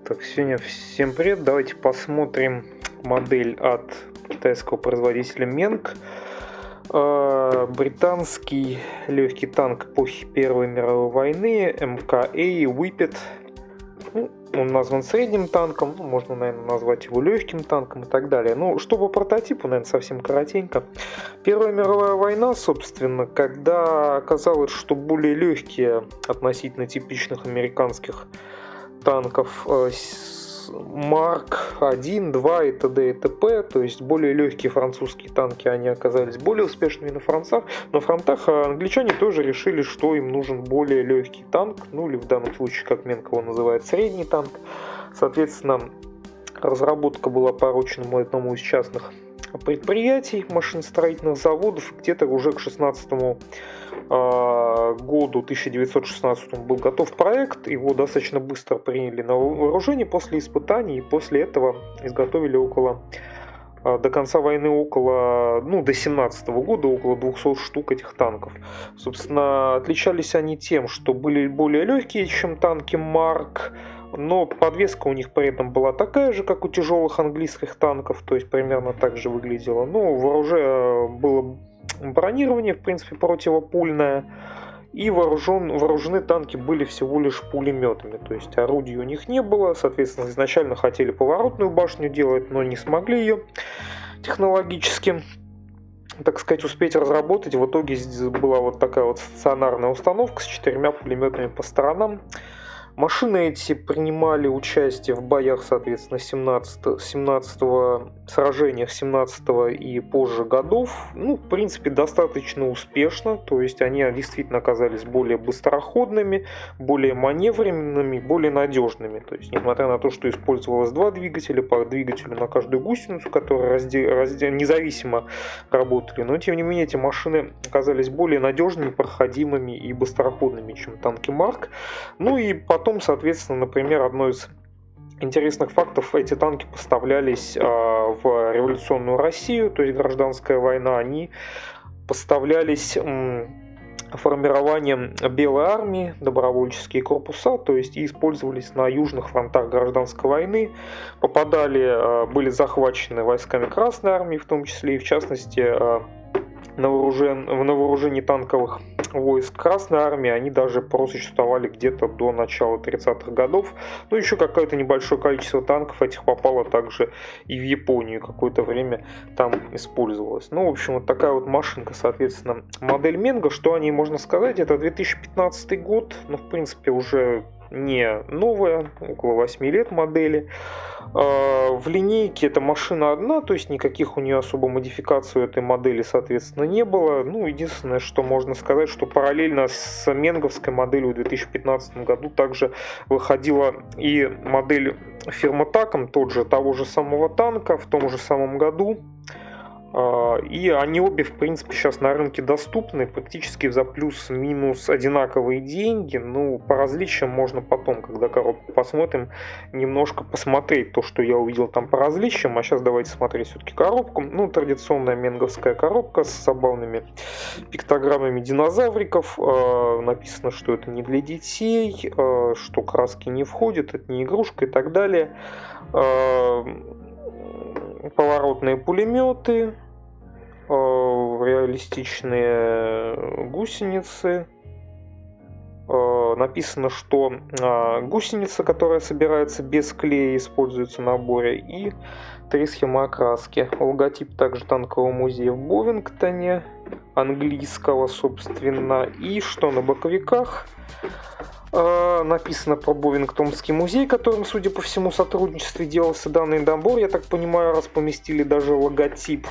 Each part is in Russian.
Так, сегодня всем привет. Давайте посмотрим модель от китайского производителя Менг. Британский легкий танк эпохи Первой мировой войны МКА Whippet. Он назван средним танком, можно, наверное, назвать его легким танком и так далее. Ну, что по прототипу, наверное, совсем коротенько. Первая мировая война, собственно, когда оказалось, что более легкие относительно типичных американских танков Марк 1, 2 и т.д. и т.п. То есть более легкие французские танки, они оказались более успешными на фронтах, а англичане тоже решили, что им нужен более легкий танк, ну или в данном случае, как Менг его называет, средний танк. Соответственно, разработка была поручена одному из частных предприятий, машиностроительных заводов. Где-то уже к 16 году, 1916 был готов проект, его достаточно быстро приняли на вооружение после испытаний, и после этого изготовили до конца войны до 17 года около 200 штук этих танков. Собственно, отличались они тем, что были более легкие, чем танки Марк, но подвеска у них при этом была такая же, как у тяжелых английских танков, то есть примерно так же выглядела. Ну, вооружение было бронирование, в принципе, противопульное, и вооружены танки были всего лишь пулеметами, то есть орудий у них не было. Соответственно, изначально хотели поворотную башню делать, но не смогли ее технологически, так сказать, успеть разработать. В итоге была вот такая вот стационарная установка с 4 пулеметами по сторонам. Машины эти принимали участие в боях, соответственно, 17-го сражениях 17-го и позже годов. Ну, в принципе, достаточно успешно. То есть они действительно оказались более быстроходными, более маневренными, более надежными. То есть, несмотря на то, что использовалось два двигателя, по двигателю на каждую гусеницу, которые независимо работали. Но, тем не менее, эти машины оказались более надежными, проходимыми и быстроходными, чем танки Марк. Ну и потом, соответственно, например, одно из интересных фактов: эти танки поставлялись в революционную Россию, то есть гражданская война, они поставлялись формированием Белой армии, добровольческие корпуса, то есть и использовались на южных фронтах гражданской войны, были захвачены войсками Красной армии, в том числе и в частности на вооружении танковых войск Красной армии они даже просуществовали где-то до начала 30-х годов. Ну, еще какое-то небольшое количество танков этих попало также и в Японию, какое-то время там использовалось. Ну, в общем, вот такая вот машинка, соответственно, модель Менга. Что о ней можно сказать? Это 2015 год, ну, в принципе, уже не новая, около 8 лет модели. В линейке эта машина одна, то есть никаких у нее особо модификаций у этой модели, соответственно, не было. Ну, единственное, что можно сказать, что параллельно с менговской моделью в 2015 году также выходила и модель фирмы Таком, того же самого танка, в том же самом году. И они обе, в принципе, сейчас на рынке доступны, практически за плюс-минус одинаковые деньги. Ну, по различиям можно потом, когда коробку посмотрим, немножко посмотреть то, что я увидел там по различиям. А сейчас давайте смотреть все-таки коробку. Ну, традиционная менговская коробка с забавными пиктограммами динозавриков. Написано, что это не для детей, что краски не входят, это не игрушка и так далее. Поворотные пулеметы, реалистичные гусеницы. Написано, что гусеница, которая собирается без клея, используется в наборе, и 3 схемы окраски. Логотип также танкового музея в Бовингтоне, английского, собственно. И что на боковиках? Написано про Бовингтонский музей, которым, судя по всему, в сотрудничестве делался данный набор. Я так понимаю, раз поместили даже логотип.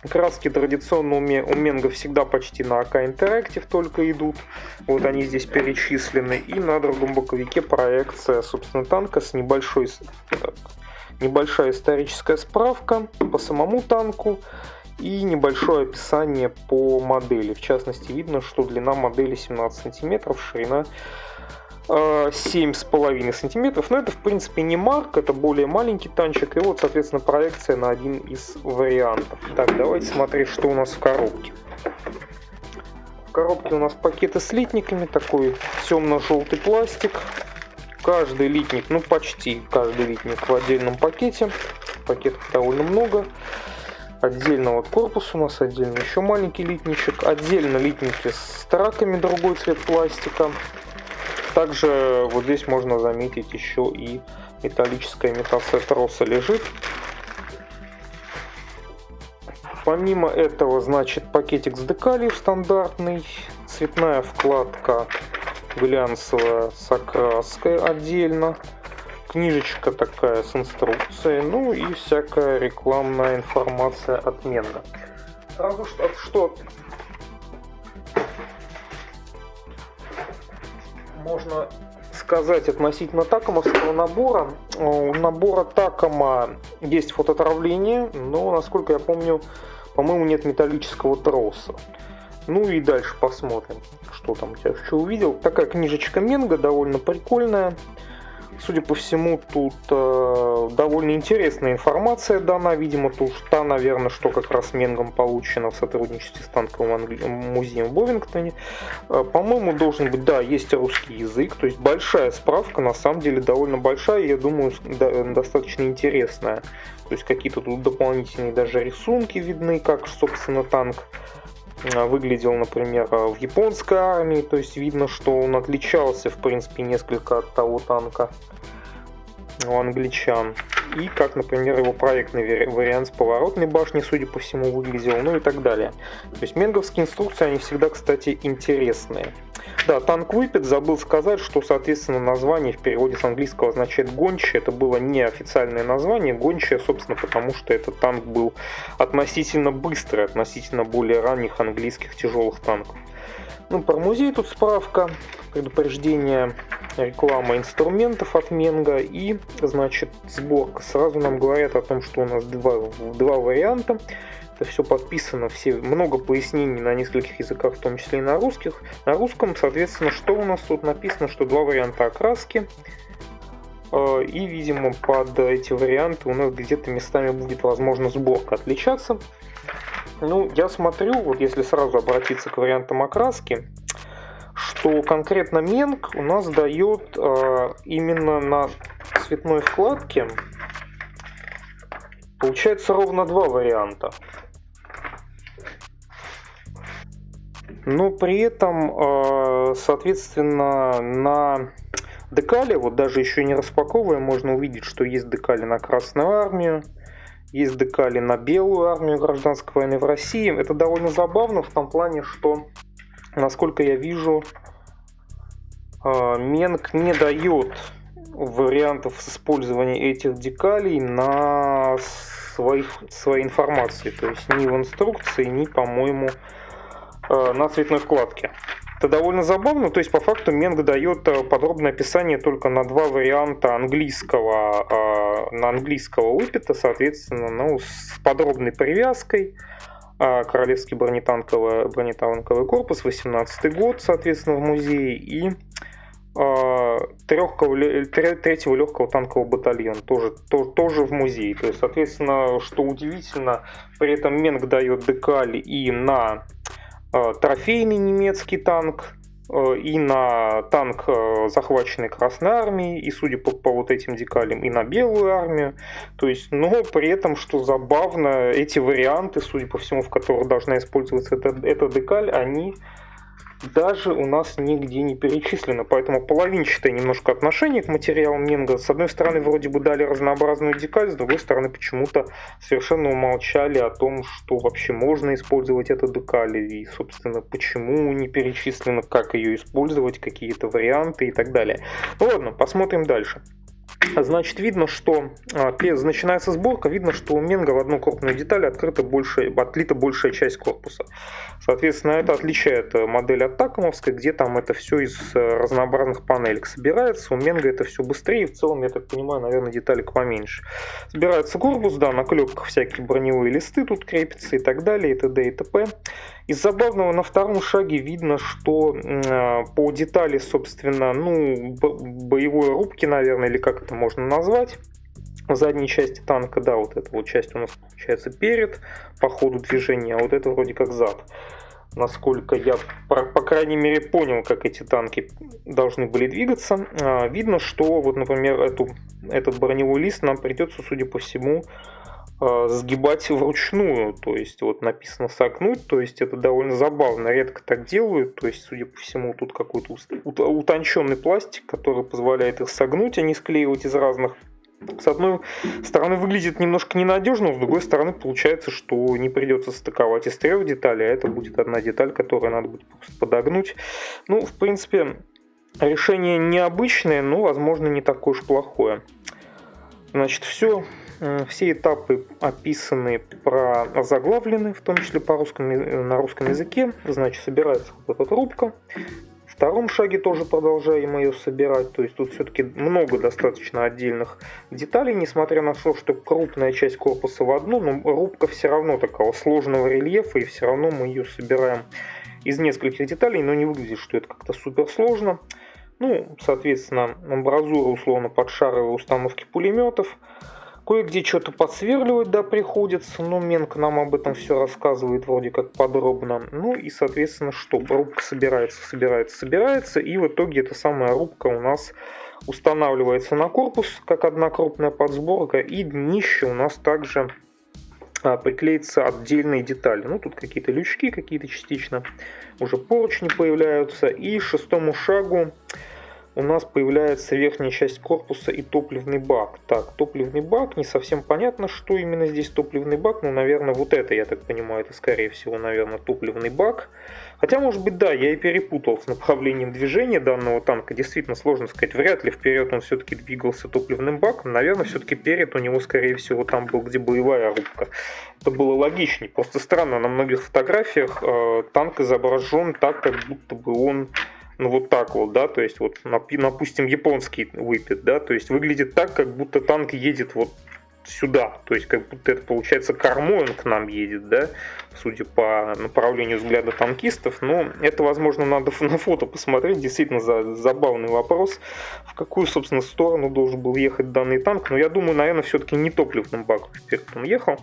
Краски традиционно у Менга всегда почти на АК Interactive только идут. Вот они здесь перечислены. И на другом боковике проекция, собственно, танка с небольшая историческая справка по самому танку и небольшое описание по модели. В частности, видно, что длина модели 17 см, ширина 7,5 сантиметров. Но это, в принципе, не Марк, это более маленький танчик. И вот, соответственно, проекция на один из вариантов. Так, давайте смотреть, что у нас в коробке. В коробке у нас пакеты с литниками, такой темно-желтый пластик, в каждый литник, ну почти каждый литник в отдельном пакете. Пакетов довольно много. Отдельно вот корпус у нас, отдельно еще маленький литничек. Отдельно литники с траками, другой цвет пластика. Также вот здесь можно заметить еще и металлическая имитация троса лежит. Помимо этого, значит, пакетик с декалью стандартный. Цветная вкладка глянцевая с окраской отдельно. Книжечка такая с инструкцией, ну и всякая рекламная информация от Менга. Сразу что можно сказать относительно такомовского набора. У набора Такома есть фототравление, но, насколько я помню, по-моему, нет металлического троса. Ну и дальше посмотрим, что там я еще увидел. Такая книжечка Менга, довольно прикольная. Судя по всему, тут довольно интересная информация дана. Видимо, тут та, наверное, что как раз Менгом получено в сотрудничестве с танковым музеем в Бовингтоне. По-моему, должен быть, да, есть русский язык. То есть большая справка, на самом деле довольно большая, я думаю, достаточно интересная. То есть какие-то тут дополнительные даже рисунки видны, как, собственно, танк выглядел, например, в японской армии. То есть видно, что он отличался, в принципе, несколько от того танка у англичан. И как, например, его проектный вариант с поворотной башней, судя по всему, выглядел, ну и так далее. То есть менговские инструкции, они всегда, кстати, интересные. Да, танк выпит, забыл сказать, что, соответственно, название в переводе с английского означает гончая. Это было неофициальное название, гончая, собственно, потому что этот танк был относительно быстрый, относительно более ранних английских тяжелых танков. Ну, про музей тут справка, предупреждение, реклама инструментов от Менга и, значит, сборка. Сразу нам говорят о том, что у нас два варианта. Это все подписано, много пояснений на нескольких языках, в том числе и на русском. Соответственно, что у нас тут написано, что два варианта окраски. И, видимо, под эти варианты у нас где-то местами будет, возможно, сборка отличаться. Ну, я смотрю, вот если сразу обратиться к вариантам окраски, что конкретно Менг у нас дает именно на цветной вкладке, получается, ровно два варианта. Но при этом, соответственно, на декале, вот даже еще не распаковывая, можно увидеть, что есть декали на Красную армию, есть декали на Белую армию гражданской войны в России. Это довольно забавно в том плане, что, насколько я вижу, Менг не дает вариантов с использованием этих декалей на своей информации. То есть ни в инструкции, ни, по-моему, на цветной вкладке. Это довольно забавно, то есть по факту Менг дает подробное описание только на два варианта английского выпита, соответственно, ну, с подробной привязкой. Королевский бронетанковый корпус, 18-й год, соответственно, в музее, и третьего легкого танкового батальона, тоже в музее. То есть, соответственно, что удивительно, при этом Менг дает декаль и на трофейный немецкий танк, и на танк, захваченный Красной армией, и, судя по вот этим декалям, и на Белую армию. То есть, но при этом, что забавно, эти варианты, судя по всему, в которых должна использоваться эта декаль, они даже у нас нигде не перечислены. Поэтому половинчатое немножко отношение к материалам Менга. С одной стороны, вроде бы дали разнообразную декаль, с другой стороны, почему-то совершенно умолчали о том, что вообще можно использовать эту декаль, и, собственно, почему не перечислено, как ее использовать, какие-то варианты и так далее. Ну ладно, посмотрим дальше. Значит, видно, что начинается сборка, видно, что у Менга в одну крупную деталь отлита большая часть корпуса. Соответственно, это отличает модель от такомовской, где там это все из разнообразных панелек собирается. У Менга это все быстрее, в целом, я так понимаю, наверное, деталек поменьше. Собирается корпус, да, на клепках всякие броневые листы тут крепятся и так далее, и т.д. и т.п. Из забавного на втором шаге видно, что по детали, собственно, ну, боевой рубки, наверное, или как это можно назвать, в задней части танка, да, вот эта вот часть у нас получается перед по ходу движения, а вот это вроде как зад. насколько я, по крайней мере, понял, как эти танки должны были двигаться. Видно, что вот, например, этот броневой лист нам придется, судя по всему, сгибать вручную, то есть вот написано согнуть, то есть это довольно забавно, редко так делают, то есть, судя по всему, тут какой-то утонченный пластик, который позволяет их согнуть, а не склеивать из разных. С одной стороны выглядит немножко ненадежно, с другой стороны получается, что не придется стыковать из трех деталей, а это будет одна деталь, которую надо будет просто подогнуть. Ну, в принципе, решение необычное, но, возможно, не такое уж плохое. Значит, все этапы описаны, озаглавлены, в том числе на русском языке. Значит, собирается вот эта рубка. В втором шаге тоже продолжаем ее собирать. То есть тут все-таки много достаточно отдельных деталей, несмотря на то, что крупная часть корпуса в одну, но рубка все равно такого сложного рельефа, и все равно мы ее собираем из нескольких деталей, но не выглядит, что это как-то супер сложно. Ну, соответственно, амбразура условно под шаровые установки пулеметов. Кое-где что-то подсверливать, да, приходится, но Менк нам об этом все рассказывает вроде как подробно. Ну и, соответственно, что? Рубка собирается, и в итоге эта самая рубка у нас устанавливается на корпус, как одна крупная подсборка, и днище у нас также приклеится отдельные детали. Ну, тут какие-то лючки, какие-то частично уже поручни появляются, и шестому шагу у нас появляется верхняя часть корпуса и топливный бак. Так, топливный бак, не совсем понятно, что именно здесь топливный бак, но, наверное, вот это, я так понимаю, это, скорее всего, наверное, топливный бак. Хотя, может быть, да, я и перепутал с направлением движения данного танка. Действительно, сложно сказать, вряд ли вперед он все-таки двигался топливным баком. Наверное, все-таки перед у него, скорее всего, там был, где боевая рубка. Это было логичнее. Просто странно, на многих фотографиях танк изображен так, как будто бы он... Ну вот так вот, да, то есть вот, допустим, японский выпит, да, то есть выглядит так, как будто танк едет вот сюда, то есть как будто это получается кормой он к нам едет, да, судя по направлению взгляда танкистов, но это, возможно, надо на фото посмотреть, действительно забавный вопрос, в какую, собственно, сторону должен был ехать данный танк, но я думаю, наверное, все-таки не топливным баком вперед он ехал,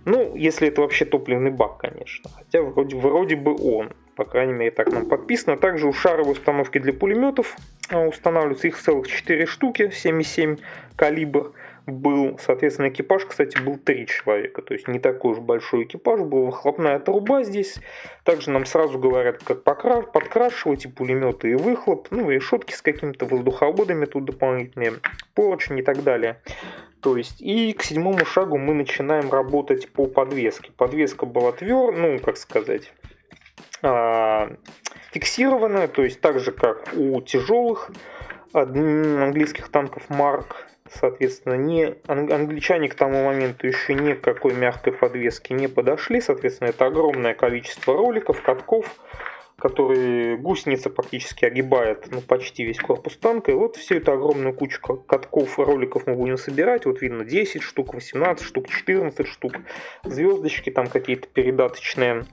ну, если это вообще топливный бак, конечно, хотя вроде бы он. По крайней мере, так нам подписано. Также у шаровой установки для пулеметов устанавливаются их целых 4 штуки, 7,7 калибр был. Соответственно, экипаж, кстати, был 3 человека. То есть не такой уж большой экипаж. Была выхлопная труба здесь. Также нам сразу говорят, как подкрашивать и пулеметы, и выхлоп. Ну, решетки с какими-то воздуховодами тут дополнительные, поручни и так далее. То есть, и к седьмому шагу мы начинаем работать по подвеске. Подвеска была твердая, фиксированная, то есть так же, как у тяжелых английских танков Марк. Соответственно, англичане к тому моменту еще ни к какой мягкой подвеске не подошли. Соответственно, это огромное количество роликов, катков, которые гусеница практически огибает почти весь корпус танка. И вот всю эту огромную кучу катков, роликов мы будем собирать. Вот видно 10 штук, 18 штук, 14 штук, звездочки, там какие-то передаточные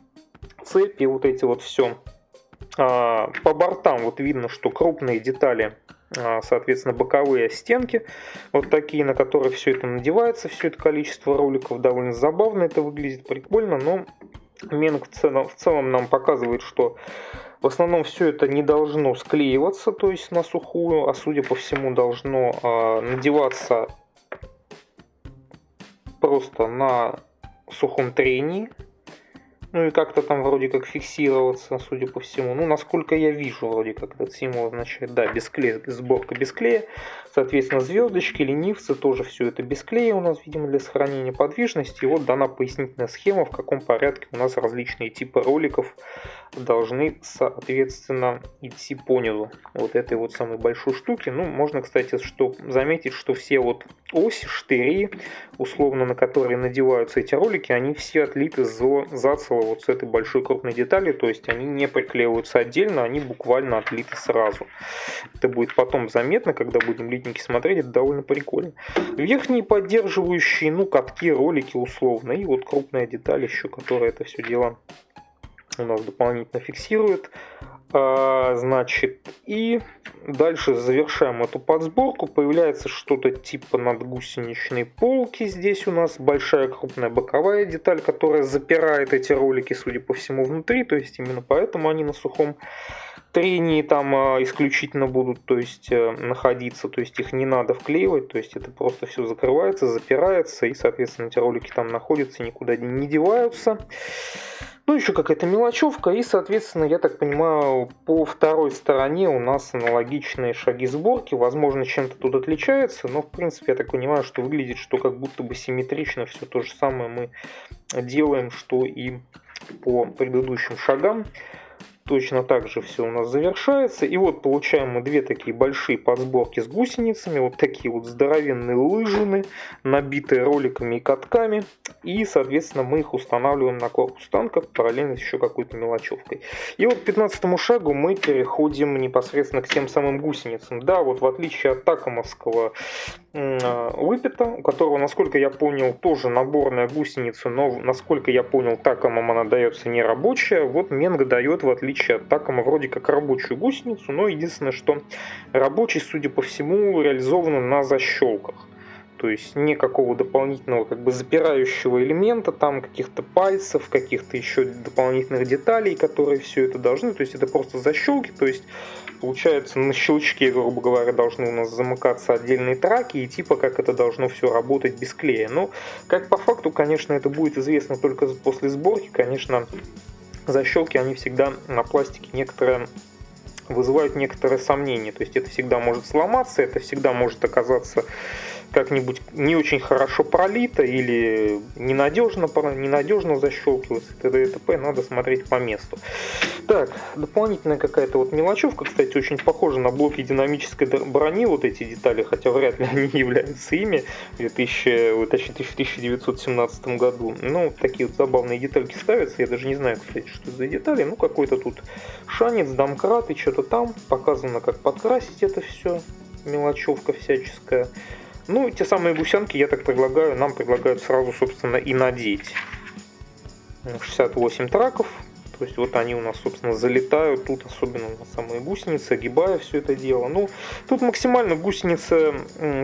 цепи, вот эти вот все. По бортам вот видно, что крупные детали, соответственно, боковые стенки, вот такие, на которые все это надевается, все это количество роликов, довольно забавно это выглядит, прикольно, но Менк в целом нам показывает, что в основном все это не должно склеиваться, то есть на сухую, а судя по всему должно надеваться просто на сухом трении. Ну и как-то там вроде как фиксироваться, судя по всему. Ну, насколько я вижу, вроде как этот символ означает, да, без клея, сборка без клея. Соответственно, звездочки, ленивцы, тоже все это без клея у нас, видимо, для сохранения подвижности. И вот дана пояснительная схема, в каком порядке у нас различные типы роликов должны, соответственно, идти по низу вот этой вот самой большой штуки. Ну, можно, кстати, заметить, что все вот оси, штыри, условно, на которые надеваются эти ролики, они все отлиты зацело вот с этой большой крупной детали, то есть они не приклеиваются отдельно, они буквально отлиты сразу. Это будет потом заметно, когда будем литники смотреть, это довольно прикольно. Верхние поддерживающие, катки, ролики условно, и вот крупная деталь еще, которая это все дело у нас дополнительно фиксирует. Значит, и дальше завершаем эту подсборку. Появляется что-то типа надгусеничной полки. Здесь у нас большая крупная боковая деталь, которая запирает эти ролики, судя по всему, внутри. То есть именно поэтому они на сухом трении там исключительно будут, то есть находиться, то есть их не надо вклеивать, то есть это просто все закрывается, запирается, и, соответственно, эти ролики там находятся, никуда не деваются. Ну, еще какая-то мелочевка, и, соответственно, я так понимаю, по второй стороне у нас аналогичные шаги сборки, возможно, чем-то тут отличается, но, в принципе, я так понимаю, что выглядит, что как будто бы симметрично, все то же самое мы делаем, что и по предыдущим шагам. Точно так же все у нас завершается. И вот получаем мы две такие большие подсборки с гусеницами. Вот такие вот здоровенные лыжины, набитые роликами и катками. И, соответственно, мы их устанавливаем на корпус танка, параллельно с еще какой-то мелочевкой. И вот к 15 шагу мы переходим непосредственно к тем самым гусеницам. Да, вот в отличие от такомовского выпита, у которого, насколько я понял, тоже наборная гусеница, но, насколько я понял, такомом она дается не рабочая. Вот Менг дает, в отличие от такома, вроде как рабочую гусеницу, но единственное, что рабочий, судя по всему, реализован на защелках. То есть никакого дополнительного как бы запирающего элемента, там каких-то пальцев, каких-то еще дополнительных деталей, которые все это должны. То есть это просто защелки, то есть получается на щелчке, грубо говоря, должны у нас замыкаться отдельные траки, и типа как это должно все работать без клея. Но как по факту, конечно, это будет известно только после сборки. Конечно, защелки, они всегда на пластике некоторые вызывают некоторые сомнения. То есть это всегда может сломаться, это всегда может оказаться как-нибудь не очень хорошо пролито или ненадежно защелкиваться, т.д. и т.п. Надо смотреть по месту. Так, дополнительная какая-то вот мелочевка, кстати, очень похожа на блоки динамической брони, вот эти детали, хотя вряд ли они являются ими в 1917 году. Ну, такие вот забавные детальки ставятся, я даже не знаю, кстати, что это за детали, ну, какой-то тут шанец, домкрат и что-то там, показано, как подкрасить это все, мелочевка всяческая. Ну, те самые гусянки, я так предлагаю, нам предлагают сразу, собственно, и надеть. 68 траков. То есть вот они у нас, собственно, залетают тут, особенно на самые гусеницы, огибая все это дело. Ну, тут максимально гусеница,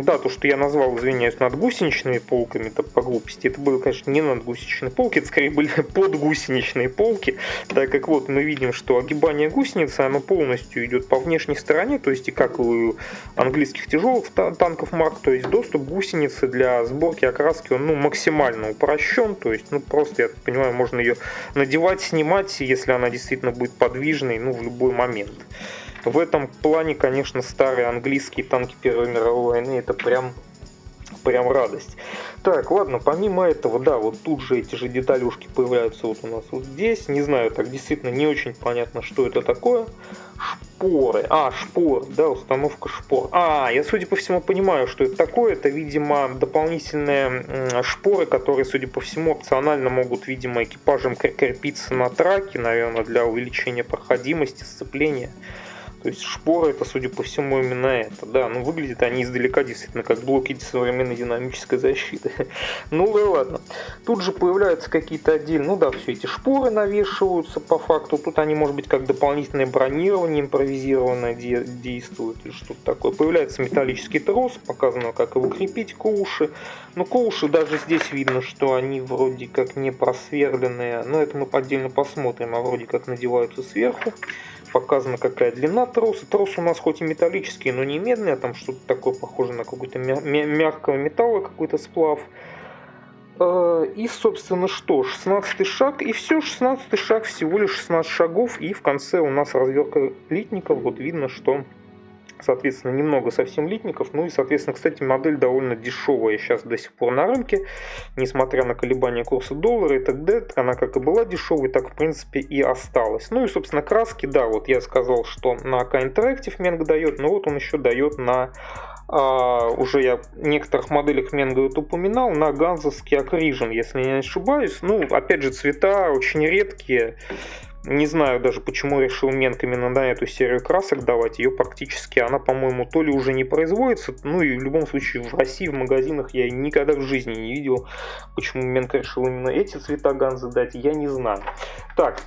да, то, что я назвал, извиняюсь, надгусеничными полками, это по глупости, это было, конечно, не надгусеничные полки, это скорее были подгусеничные полки, так как вот мы видим, что огибание гусеницы, оно полностью идет по внешней стороне, то есть и как у английских тяжелых танков Марк, то есть доступ гусеницы для сборки окраски, он, ну, максимально упрощен, то есть, ну, просто, я так понимаю, можно ее надевать, снимать, если она действительно будет подвижной, ну, в любой момент. В этом плане, конечно, старые английские танки Первой мировой войны, это прям радость. Так, ладно, помимо этого, да, вот тут же эти же деталюшки появляются вот у нас вот здесь. Не знаю, так действительно не очень понятно, что это такое. Шпоры. Шпор, да, установка шпор. Я, судя по всему, понимаю, что это такое. Это, видимо, дополнительные шпоры, которые, судя по всему, опционально могут, видимо, экипажем крепиться на траке, наверное, для увеличения проходимости, сцепления. То есть шпоры это, судя по всему, именно это. Да, ну выглядят они издалека действительно как блоки современной динамической защиты. Ну да ладно. Тут же появляются какие-то отдельные, ну да, все эти шпоры навешиваются по факту. Тут они, может быть, как дополнительное бронирование импровизированное действуют или что-то такое. Появляется металлический трос, показано, как его крепить, коуши. Но коуши даже здесь видно, что они вроде как не просверленные. Но это мы отдельно посмотрим, а вроде как надеваются сверху. Показана какая длина троса. Трос у нас хоть и металлический, но не медный, а там что-то такое похоже на какой-то мягкого металла, какой-то сплав. И, собственно, что? 16-й шаг. И все, 16-й шаг, всего лишь 16 шагов. И в конце у нас развертка литников. Вот видно, что, соответственно, немного совсем литников. Ну и, соответственно, кстати, модель довольно дешевая сейчас до сих пор на рынке. Несмотря на колебания курса доллара и т.д. Она как и была дешевой, так, в принципе, и осталась. Ну и, собственно, краски, да, вот я сказал, что на АК Interactive Менг дает, но вот он еще дает на... уже я в некоторых моделях Менга это упоминал, на ганзовский Акрижен, если я не ошибаюсь. Ну, опять же, цвета очень редкие. Не знаю даже, почему решил Менг именно на эту серию красок давать. Ее практически, она, по-моему, то ли уже не производится, ну и в любом случае в России в магазинах я никогда в жизни не видел. Почему Менг решил именно эти цвета ганзы дать, я не знаю. Так,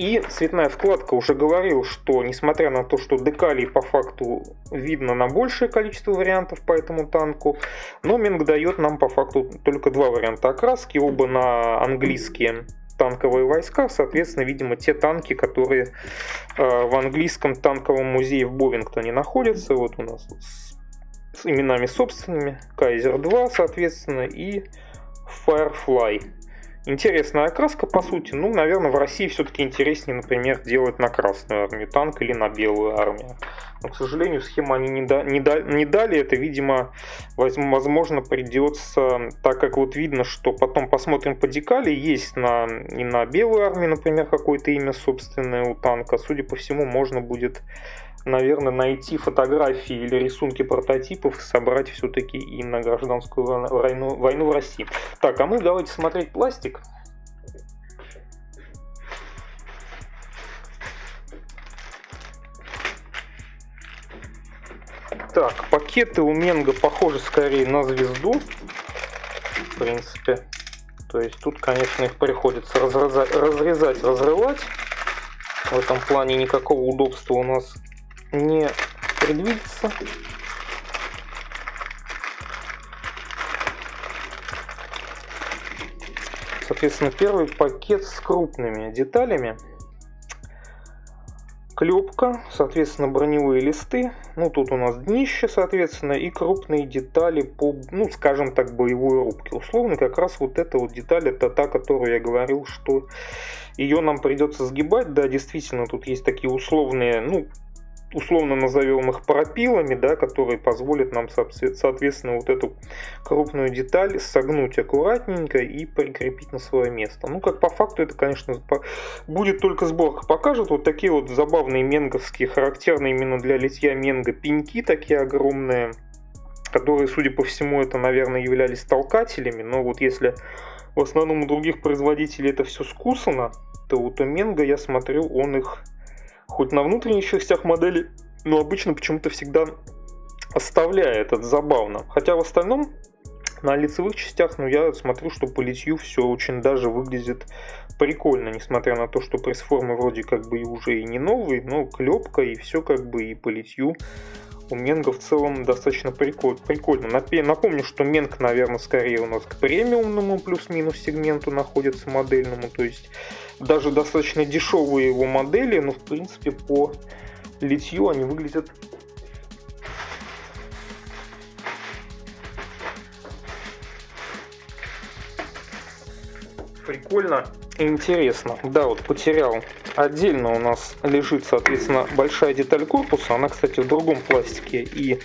И цветная вкладка, уже говорил, что несмотря на то, что декалей по факту видно на большее количество вариантов по этому танку, но Менг дает нам по факту только два варианта окраски, оба на английские танковые войска, соответственно, видимо, те танки, которые в английском танковом музее в Бовингтоне находятся. Вот у нас с именами собственными, Кайзер 2, соответственно, и Firefly. Интересная окраска, по сути. Ну, наверное, в России все-таки интереснее, например, делать на Красную армию танк или на Белую армию. Но, к сожалению, схему они не дали. Это, видимо, возможно, придется, так как вот видно, что потом посмотрим по декали, есть и на Белую армию, например, какое-то имя собственное у танка. Судя по всему, можно будет, наверное, найти фотографии или рисунки прототипов и собрать все-таки и на гражданскую войну в России. Так, а мы давайте смотреть пластик. Так, пакеты у Менга похожи скорее на звезду, в принципе. То есть тут, конечно, их приходится разрезать, разрывать. В этом плане никакого удобства у нас не предвидится. Соответственно, первый пакет с крупными деталями. Клепка, соответственно, броневые листы. Ну, тут у нас днище, соответственно, и крупные детали по, ну, скажем так, боевой рубке. Условно, как раз вот эта вот деталь, это та, которую я говорил, что ее нам придется сгибать. Да, действительно, тут есть такие условные, ну, условно назовем их пропилами, да, которые позволят нам, соответственно, вот эту крупную деталь согнуть аккуратненько и прикрепить на свое место. Ну, как по факту, это, конечно, будет только сборка покажет. Вот такие вот забавные менговские, характерные именно для литья менга пеньки, такие огромные, которые, судя по всему, это, наверное, являлись толкателями. Но вот если в основном у других производителей это все скусано, то вот у Менга, я смотрю, он их хоть на внутренних частях модели, но обычно почему-то всегда оставляет. Это забавно. Хотя в остальном на лицевых частях, ну, я смотрю, что по литью все очень даже выглядит прикольно, несмотря на то, что пресс-формы вроде как бы и уже и не новые, но клепка и все как бы и по литью у Менга в целом достаточно прикольно. Напомню, что Менг, наверное, скорее у нас к премиумному плюс-минус сегменту находится модельному, то есть даже достаточно дешевые его модели, но в принципе по литью они выглядят прикольно и интересно. Да, вот потерял. Отдельно у нас лежит, соответственно, большая деталь корпуса. Она, кстати, в другом пластике и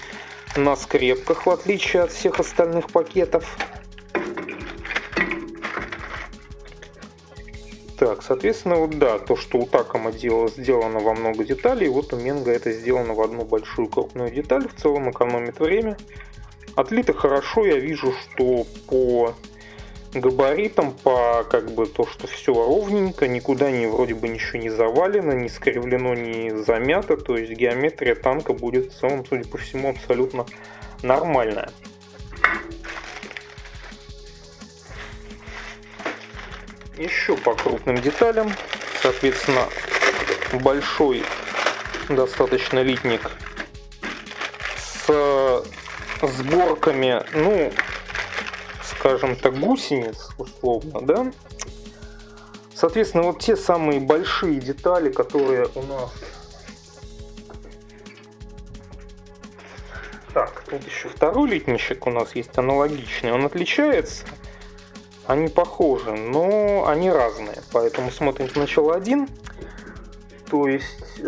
на скрепках, в отличие от всех остальных пакетов. Так, соответственно, вот да, то, что у Такома сделано во много деталей, вот у Менга это сделано в одну большую крупную деталь. В целом экономит время. Отлито хорошо, я вижу, что по габаритам, по как бы то, что все ровненько, никуда не вроде бы ничего не завалено, не скривлено, не замято, то есть геометрия танка будет в целом, судя по всему, абсолютно нормальная. Еще по крупным деталям, соответственно, большой достаточно литник с сборками, ну, скажем так, гусениц, условно, да. Соответственно, вот те самые большие детали, которые у нас... Так, тут еще второй литничек у нас есть аналогичный. Он отличается, они похожи, но они разные. Поэтому смотрим сначала один. То есть,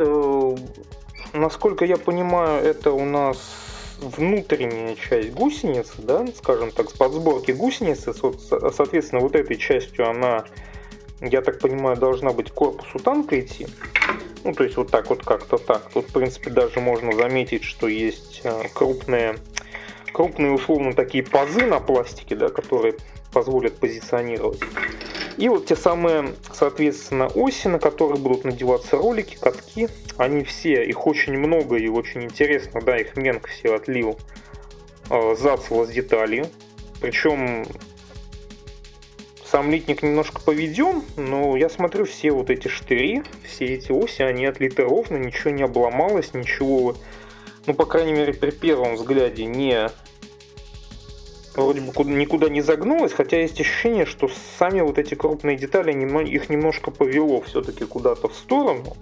насколько я понимаю, это у нас внутренняя часть гусеницы, да, скажем так, с подсборки гусеницы, соответственно, вот этой частью она, я так понимаю, должна быть к корпусу танка идти. Ну, то есть вот так вот как-то так. Тут, в принципе, даже можно заметить, что есть крупные условно такие пазы на пластике, да, которые позволят позиционировать. И вот те самые, соответственно, оси, на которые будут надеваться ролики, катки, они все, их очень много и очень интересно, да, их Менг все отлил зацело с деталью. Причем сам литник немножко поведен, но я смотрю, все вот эти штыри, все эти оси, они отлиты ровно, ничего не обломалось, ничего, ну, по крайней мере, при первом взгляде вроде бы никуда не загнулось, хотя есть ощущение, что сами вот эти крупные детали, их немножко повело все-таки куда-то в сторону.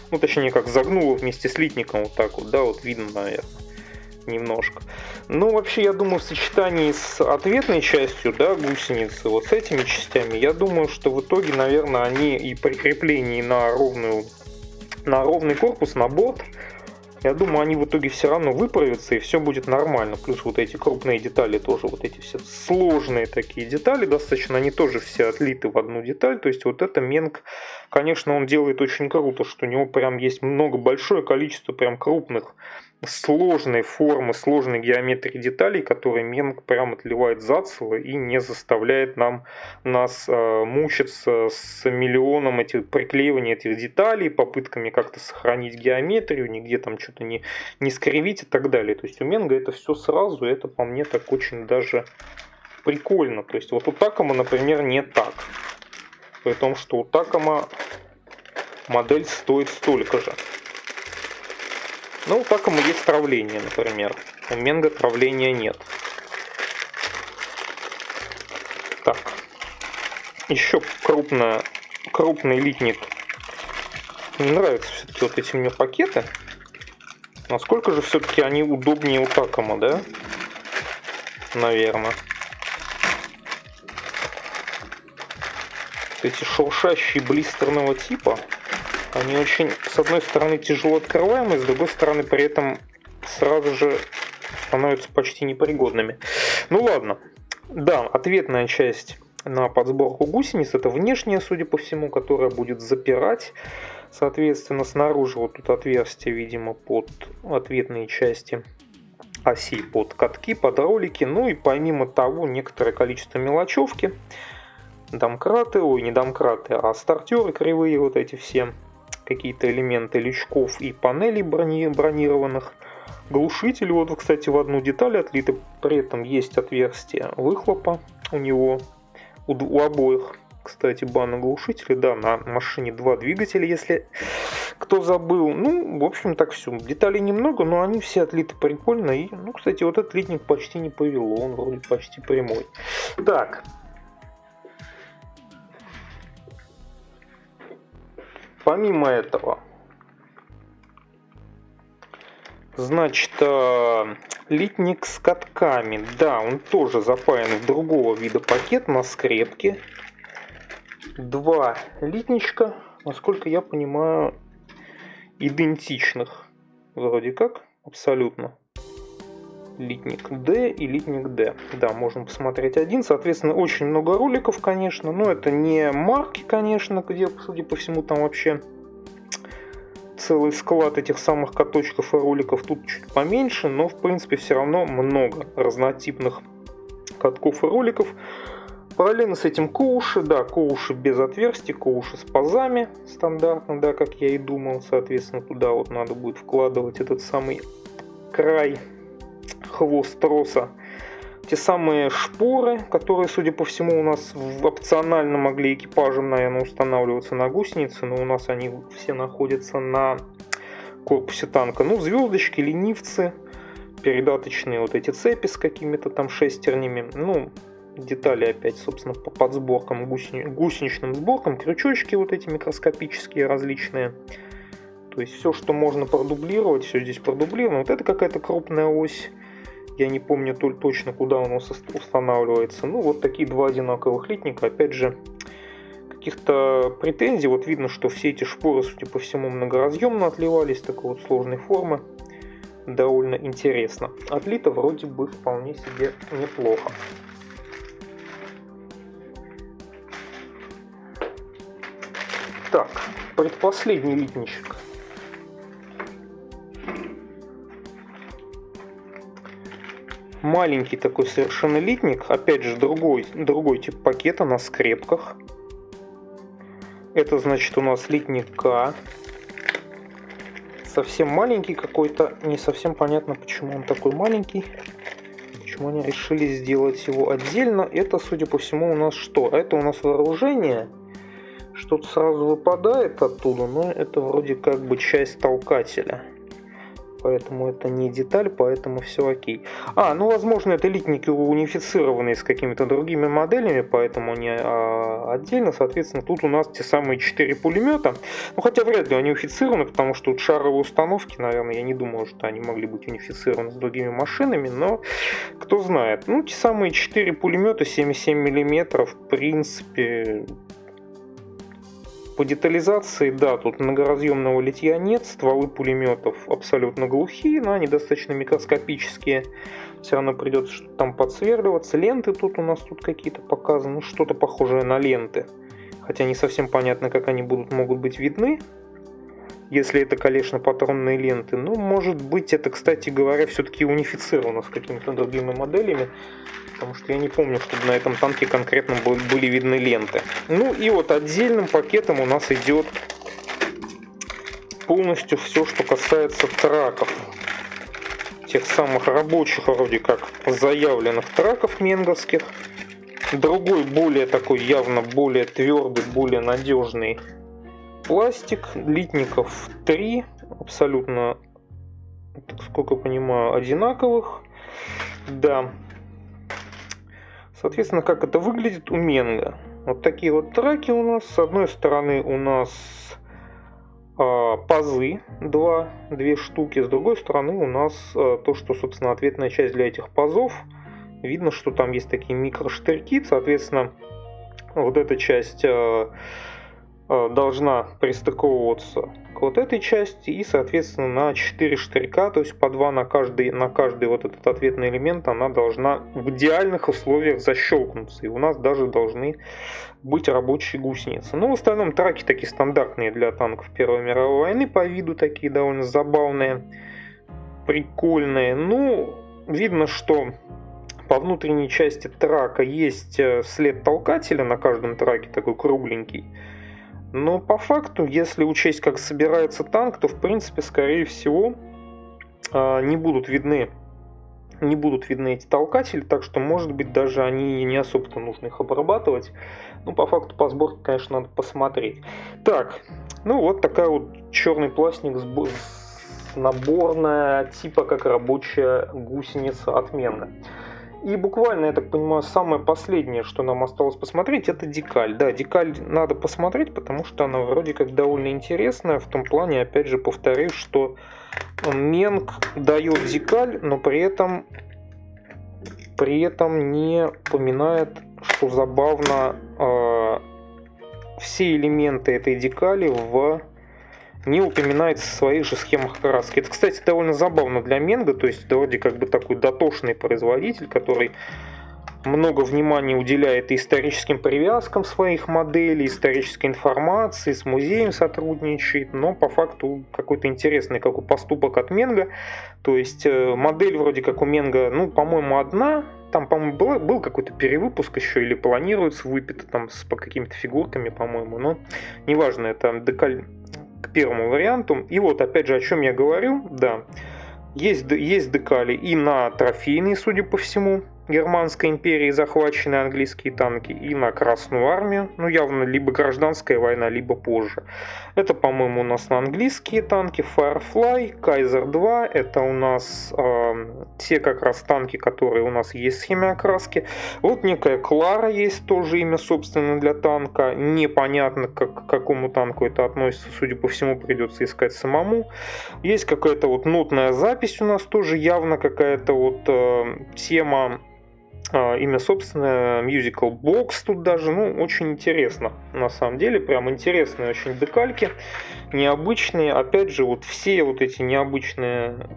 Ну, точнее, как загнуло вместе с литником вот так вот, да, вот видно, наверное, немножко. Но вообще, я думаю, в сочетании с ответной частью, да, гусеницы, вот с этими частями, я думаю, что в итоге, наверное, они и при креплении на ровный корпус, на борт, я думаю, они в итоге все равно выправятся и все будет нормально. Плюс вот эти крупные детали тоже, вот эти все сложные такие детали достаточно, они тоже все отлиты в одну деталь. То есть вот это Менг, конечно, он делает очень круто, что у него прям есть большое количество прям крупных, сложной формы, сложной геометрии деталей, которые Менг прям отливает зацело и не заставляет нас мучиться с миллионом приклеивания этих деталей, попытками как-то сохранить геометрию, нигде там что-то не скривить и так далее. То есть у Менга это все сразу, и это по мне так очень даже прикольно. То есть вот у Такома, например, не так. При том, что у Такома модель стоит столько же. Ну, у Такома есть травление, например. У Менга травления нет. Так. Еще крупный литник. Мне нравятся все-таки вот эти мне пакеты. Насколько же все-таки они удобнее у Такома, да? Наверное. Эти шуршащие блистерного типа, они очень, с одной стороны, тяжело открываемые, с другой стороны, при этом сразу же становятся почти непригодными. Ну ладно. Да, ответная часть на подсборку гусениц, это внешняя, судя по всему, которая будет запирать. Соответственно, снаружи вот тут отверстие, видимо, под ответные части оси, под катки, под ролики. Ну и помимо того, некоторое количество мелочевки. Домкраты, не домкраты, а стартеры кривые, вот эти все какие-то элементы лючков и панелей бронированных. Глушитель, вот, кстати, в одну деталь отлиты, при этом есть отверстие выхлопа у него, у обоих. Кстати, баны глушителя, да, на машине 2 двигателя, если кто забыл. Ну, в общем, так все. Деталей немного, но они все отлиты прикольно. И, ну, кстати, вот этот литник почти не повело, он вроде почти прямой. Так. Помимо этого, значит, литник с катками. Да, он тоже запаян в другого вида пакет на скрепке. 2 литничка, насколько я понимаю, идентичных. Вроде как, абсолютно. Литник D и литник D. Да, можно посмотреть один. Соответственно, очень много роликов, конечно. Но это не марки, конечно, где, судя по всему, там вообще целый склад этих самых каточков и роликов. Тут чуть поменьше, но, в принципе, все равно много разнотипных катков и роликов. Параллельно с этим коуши. Да, коуши без отверстий, коуши с пазами. Стандартно, да, как я и думал. Соответственно, туда вот надо будет вкладывать этот самый край, хвост троса. Те самые шпоры, которые, судя по всему, у нас опционально могли экипажем, наверное, устанавливаться на гусеницы, но у нас они все находятся на корпусе танка. Ну, звездочки, ленивцы, передаточные вот эти цепи с какими-то там шестернями. Ну, детали опять, собственно, по подсборкам, гусеничным сборкам, крючочки вот эти микроскопические различные. То есть все, что можно продублировать, все здесь продублировано. Вот это какая-то крупная ось. Я не помню точно, куда у нас устанавливается. Ну, вот такие 2 одинаковых литника. Опять же, каких-то претензий. Вот видно, что все эти шпоры, судя по всему, многоразъемно отливались. Такой вот сложной формы. Довольно интересно. Отлито вроде бы вполне себе неплохо. Так, предпоследний литничек. Маленький такой совершенно литник. Опять же, другой тип пакета на скрепках. Это значит у нас литник К. Совсем маленький какой-то. Не совсем понятно, почему он такой маленький. почему они решили сделать его отдельно. Это, судя по всему, у нас что? Это у нас вооружение. Что-то сразу выпадает оттуда, но это вроде как бы часть толкателя. Поэтому это не деталь, поэтому все окей. Ну возможно это элитники унифицированные с какими-то другими моделями, поэтому они отдельно. Соответственно, тут у нас те самые 4 пулемета. Ну хотя вряд ли они унифицированы, потому что тут шаровые установки, наверное, я не думаю, что они могли быть унифицированы с другими машинами, но кто знает. Ну, те самые 4 пулемета 7,7 мм, в принципе... По детализации, да, тут многоразъемного литья нет, стволы пулеметов абсолютно глухие, но они достаточно микроскопические. Все равно придется что-то там подсверливаться. Ленты тут у нас какие-то показаны, ну, что-то похожее на ленты. Хотя не совсем понятно, как они могут быть видны, если это, конечно, патронные ленты. Ну, может быть, это, кстати говоря, все-таки унифицировано с какими-то другими моделями. Потому что я не помню, чтобы на этом танке конкретно были видны ленты. Ну и вот отдельным пакетом у нас идет полностью все, что касается траков. Тех самых рабочих, вроде как заявленных траков менговских. Другой, более такой, явно более твердый, более надежный пластик. Литников 3, абсолютно, сколько я понимаю, одинаковых. Да. Соответственно, как это выглядит у Менго. Вот такие вот траки у нас. С одной стороны у нас пазы, две штуки. С другой стороны у нас то, что, собственно, ответная часть для этих пазов. Видно, что там есть такие микроштырьки. Соответственно, вот эта часть должна пристыковываться к вот этой части и, соответственно, на 4 штырька, то есть по 2 на каждый вот этот ответный элемент, она должна в идеальных условиях защелкнуться. И у нас даже должны быть рабочие гусеницы. Но в остальном траки такие стандартные для танков Первой мировой войны, по виду такие довольно забавные, прикольные. Ну, видно, что по внутренней части трака есть след толкателя на каждом траке, такой кругленький. Но по факту, если учесть, как собирается танк, то в принципе, скорее всего, не будут видны эти толкатели, так что, может быть, даже они не особо-то нужно их обрабатывать. Ну, по факту, по сборке, конечно, надо посмотреть. Так, ну вот такая вот черный пластик наборная, типа как рабочая гусеница от Менго. И буквально, я так понимаю, самое последнее, что нам осталось посмотреть, это декаль. Да, декаль надо посмотреть, потому что она вроде как довольно интересная. В том плане, опять же, повторюсь, что Менг дает декаль, но при этом не упоминает, что забавно, все элементы этой декали не упоминается в своих же схемах краски. Это, кстати, довольно забавно для Менго, то есть это вроде как бы такой дотошный производитель, который много внимания уделяет и историческим привязкам своих моделей, исторической информации, с музеем сотрудничает, но по факту какой-то интересный какой поступок от Менго. То есть модель вроде как у Менго, ну, по-моему, одна. Там, по-моему, был какой-то перевыпуск еще, или планируется выпито там по какими-то фигурками, по-моему, но неважно, это декаль к первому варианту. И вот, опять же, о чем я говорю, да, есть декали и на трофейные, судя по всему, Германской империи захваченные английские танки, и на Красную армию, ну явно либо гражданская война, либо позже. Это, по-моему, у нас на английские танки Firefly, Kaiser 2, это у нас те как раз танки, которые у нас есть в схеме окраски. Вот некая Клара есть, тоже имя собственно для танка, непонятно к какому танку это относится, судя по всему придется искать самому. Есть какая-то вот нотная запись у нас тоже, явно какая-то вот тема, имя собственное, Musical Box тут даже, ну, очень интересно, на самом деле, прям интересные очень декальки, необычные, опять же, вот все вот эти необычные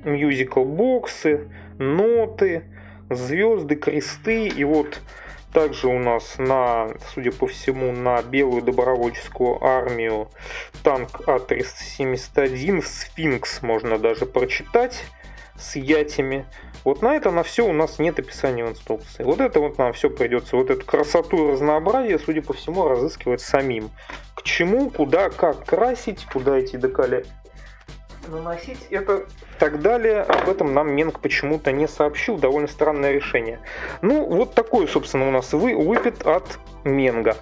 Musical боксы, ноты, звезды, кресты, и вот также у нас судя по всему, на белую добровольческую армию танк А371, Сфинкс можно даже прочитать, с ятями. Вот на это, на все у нас нет описания в инструкции. Вот это вот нам все придется, вот эту красоту и разнообразие, судя по всему, разыскивать самим. К чему, куда, как красить, куда эти декали наносить это так далее. Об этом нам Менг почему-то не сообщил. Довольно странное решение. Ну, вот такой, собственно, у нас выпит от Менга.